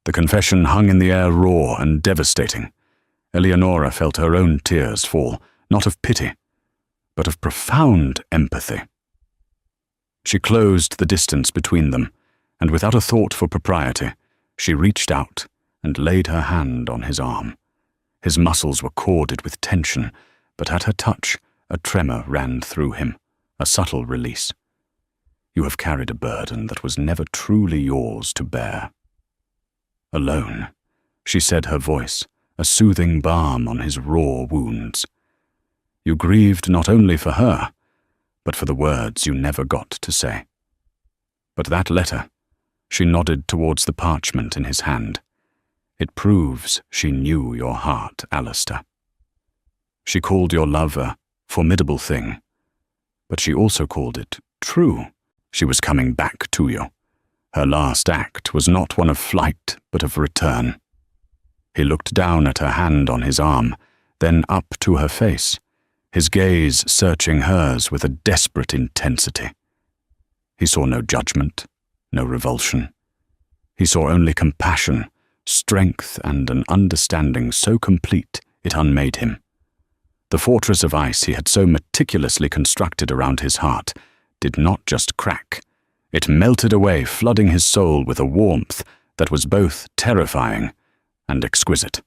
The confession hung in the air raw and devastating. Eleonora felt her own tears fall, not of pity, but of profound empathy. She closed the distance between them, and without a thought for propriety, she reached out and laid her hand on his arm. His muscles were corded with tension, but at her touch, a tremor ran through him, a subtle release. You have carried a burden that was never truly yours to bear. Alone, she said, her voice, a soothing balm on his raw wounds. You grieved not only for her, but for the words you never got to say. But that letter, she nodded towards the parchment in his hand. It proves she knew your heart, Alistair. She called your love a formidable thing, but she also called it true. She was coming back to you. Her last act was not one of flight, but of return. He looked down at her hand on his arm, then up to her face, his gaze searching hers with a desperate intensity. He saw no judgment, no revulsion. He saw only compassion, strength, and an understanding so complete it unmade him. The fortress of ice he had so meticulously constructed around his heart did not just crack, It melted away, flooding his soul with a warmth that was both terrifying and exquisite.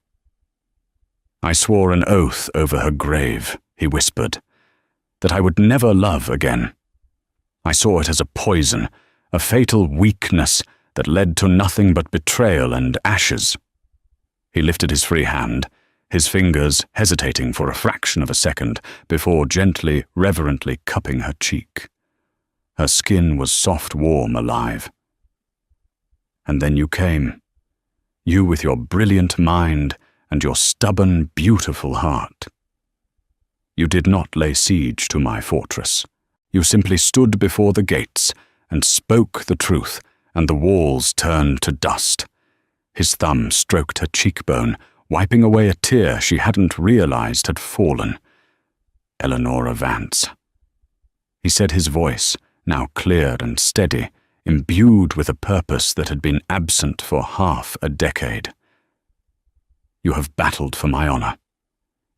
"I swore an oath over her grave," he whispered, "that I would never love again. I saw it as a poison, a fatal weakness that led to nothing but betrayal and ashes." He lifted his free hand, his fingers hesitating for a fraction of a second before gently, reverently cupping her cheek. Her skin was soft, warm, alive. "And then you came. You with your brilliant mind and your stubborn, beautiful heart. You did not lay siege to my fortress. You simply stood before the gates and spoke the truth, and the walls turned to dust." His thumb stroked her cheekbone, wiping away a tear she hadn't realized had fallen. "Eleanora Vance." He said, his voice, now clear and steady, imbued with a purpose that had been absent for half a decade. "You have battled for my honor.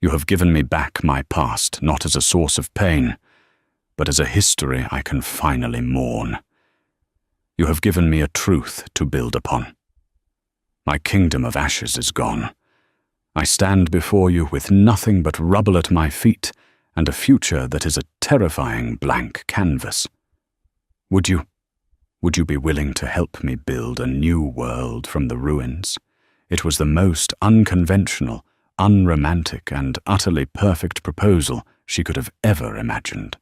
You have given me back my past, not as a source of pain, but as a history I can finally mourn. You have given me a truth to build upon. My kingdom of ashes is gone. I stand before you with nothing but rubble at my feet and a future that is a terrifying blank canvas. Would you be willing to help me build a new world from the ruins?" It was the most unconventional, unromantic, and utterly perfect proposal she could have ever imagined.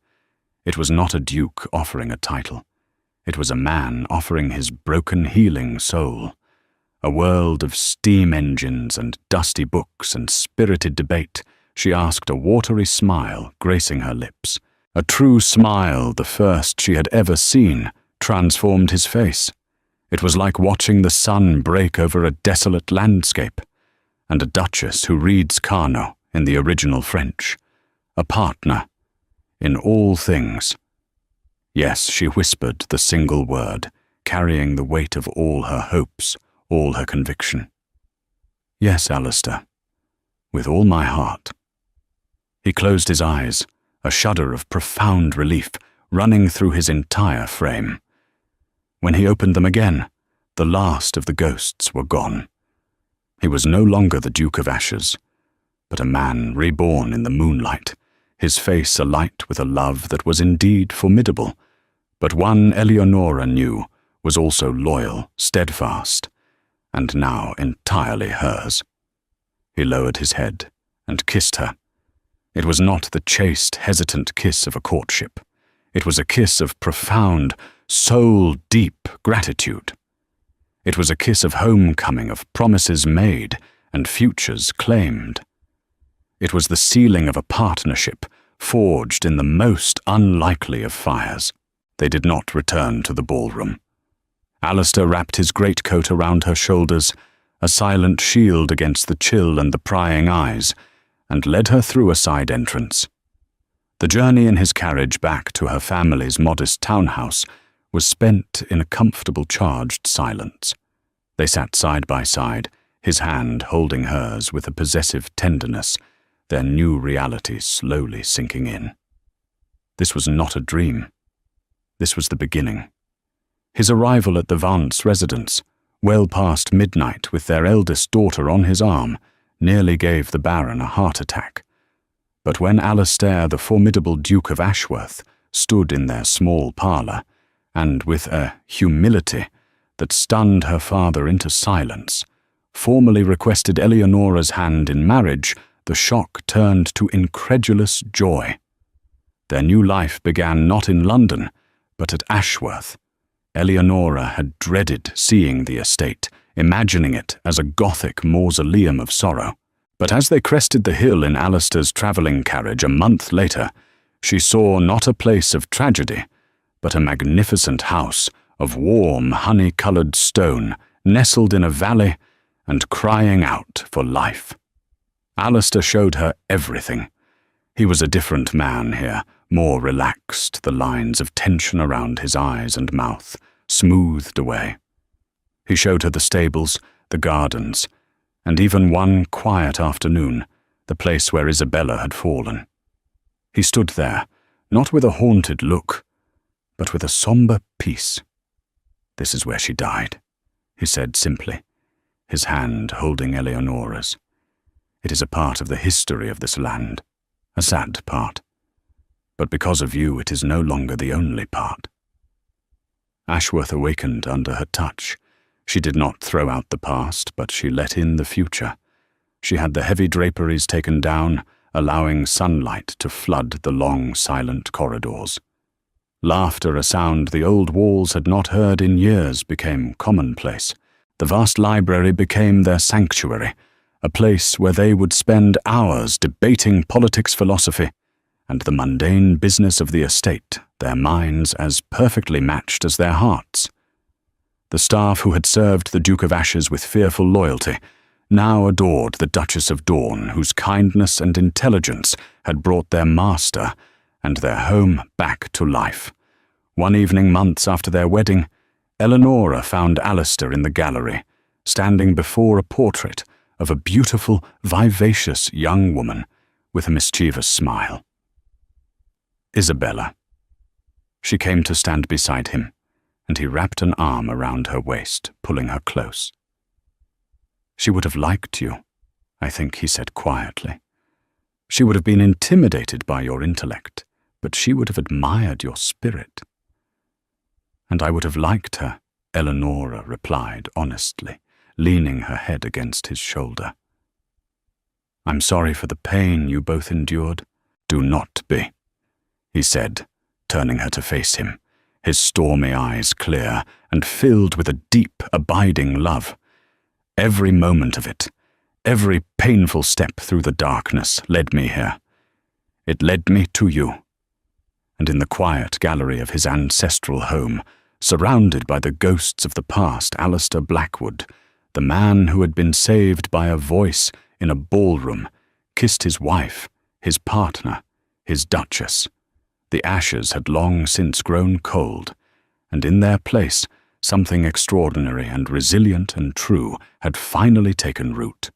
It was not a duke offering a title. It was a man offering his broken, healing soul. A world of steam engines and dusty books and spirited debate, she asked, a watery smile gracing her lips. A true smile, the first she had ever seen, transformed his face. It was like watching the sun break over a desolate landscape, and a duchess who reads Carnot in the original French. A partner in all things. Yes, she whispered the single word, carrying the weight of all her hopes, all her conviction. "Yes, Alistair, with all my heart." He closed his eyes, a shudder of profound relief running through his entire frame. When he opened them again, the last of the ghosts were gone. He was no longer the Duke of Ashes, but a man reborn in the moonlight, his face alight with a love that was indeed formidable, but one Eleonora knew was also loyal, steadfast, and now entirely hers. He lowered his head and kissed her. It was not the chaste, hesitant kiss of a courtship. It was a kiss of profound, soul-deep gratitude. It was a kiss of homecoming, of promises made and futures claimed. It was the sealing of a partnership forged in the most unlikely of fires. They did not return to the ballroom. Alistair wrapped his greatcoat around her shoulders, a silent shield against the chill and the prying eyes, and led her through a side entrance. The journey in his carriage back to her family's modest townhouse was spent in a comfortable, charged silence. They sat side by side, his hand holding hers with a possessive tenderness, their new reality slowly sinking in. This was not a dream. This was the beginning. His arrival at the Vance residence, well past midnight with their eldest daughter on his arm, nearly gave the Baron a heart attack. But when Alistair, the formidable Duke of Ashworth, stood in their small parlour, and with a humility that stunned her father into silence, formally requested Eleonora's hand in marriage, the shock turned to incredulous joy. Their new life began not in London, but at Ashworth. Eleonora had dreaded seeing the estate, imagining it as a Gothic mausoleum of sorrow. But as they crested the hill in Alistair's travelling carriage a month later, she saw not a place of tragedy, but a magnificent house of warm, honey-coloured stone, nestled in a valley and crying out for life. Alistair showed her everything. He was a different man here, more relaxed, the lines of tension around his eyes and mouth smoothed away. He showed her the stables, the gardens, and even one quiet afternoon, the place where Isabella had fallen. He stood there, not with a haunted look, but with a sombre peace. "This is where she died," he said simply, his hand holding Eleonora's. "It is a part of the history of this land, a sad part. But because of you, it is no longer the only part." Ashworth awakened under her touch. She did not throw out the past, but she let in the future. She had the heavy draperies taken down, allowing sunlight to flood the long, silent corridors. Laughter, a sound the old walls had not heard in years, became commonplace. The vast library became their sanctuary, a place where they would spend hours debating politics, philosophy, and the mundane business of the estate, their minds as perfectly matched as their hearts. The staff who had served the Duke of Ashes with fearful loyalty now adored the Duchess of Dawn, whose kindness and intelligence had brought their master and their home back to life. One evening, months after their wedding, Eleonora found Alistair in the gallery, standing before a portrait of a beautiful, vivacious young woman with a mischievous smile. Isabella. She came to stand beside him, and he wrapped an arm around her waist, pulling her close. "She would have liked you," I think he said quietly. "She would have been intimidated by your intellect, but she would have admired your spirit." "And I would have liked her," Eleonora replied honestly, leaning her head against his shoulder. "I'm sorry for the pain you both endured." "Do not be," he said, turning her to face him, his stormy eyes clear and filled with a deep, abiding love. "Every moment of it, every painful step through the darkness led me here. It led me to you." And in the quiet gallery of his ancestral home, surrounded by the ghosts of the past, Alistair Blackwood, the man who had been saved by a voice in a ballroom, kissed his wife, his partner, his duchess. The ashes had long since grown cold, and in their place, something extraordinary and resilient and true had finally taken root.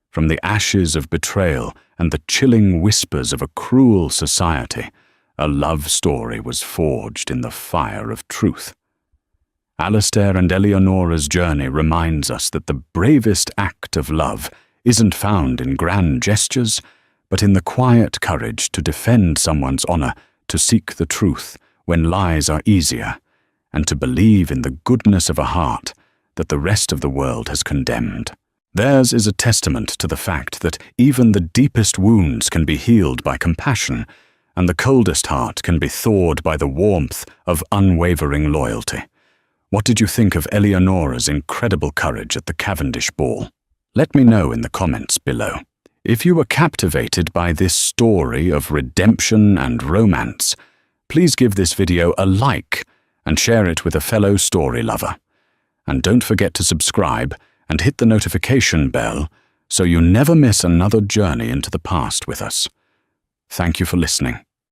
From the ashes of betrayal and the chilling whispers of a cruel society, a love story was forged in the fire of truth. Alistair and Eleonora's journey reminds us that the bravest act of love isn't found in grand gestures, but in the quiet courage to defend someone's honor, to seek the truth when lies are easier, and to believe in the goodness of a heart that the rest of the world has condemned. Theirs is a testament to the fact that even the deepest wounds can be healed by compassion, and the coldest heart can be thawed by the warmth of unwavering loyalty. What did you think of Eleonora's incredible courage at the Cavendish Ball? Let me know in the comments below. If you were captivated by this story of redemption and romance, please give this video a like and share it with a fellow story lover. And don't forget to subscribe and hit the notification bell so you never miss another journey into the past with us. Thank you for listening.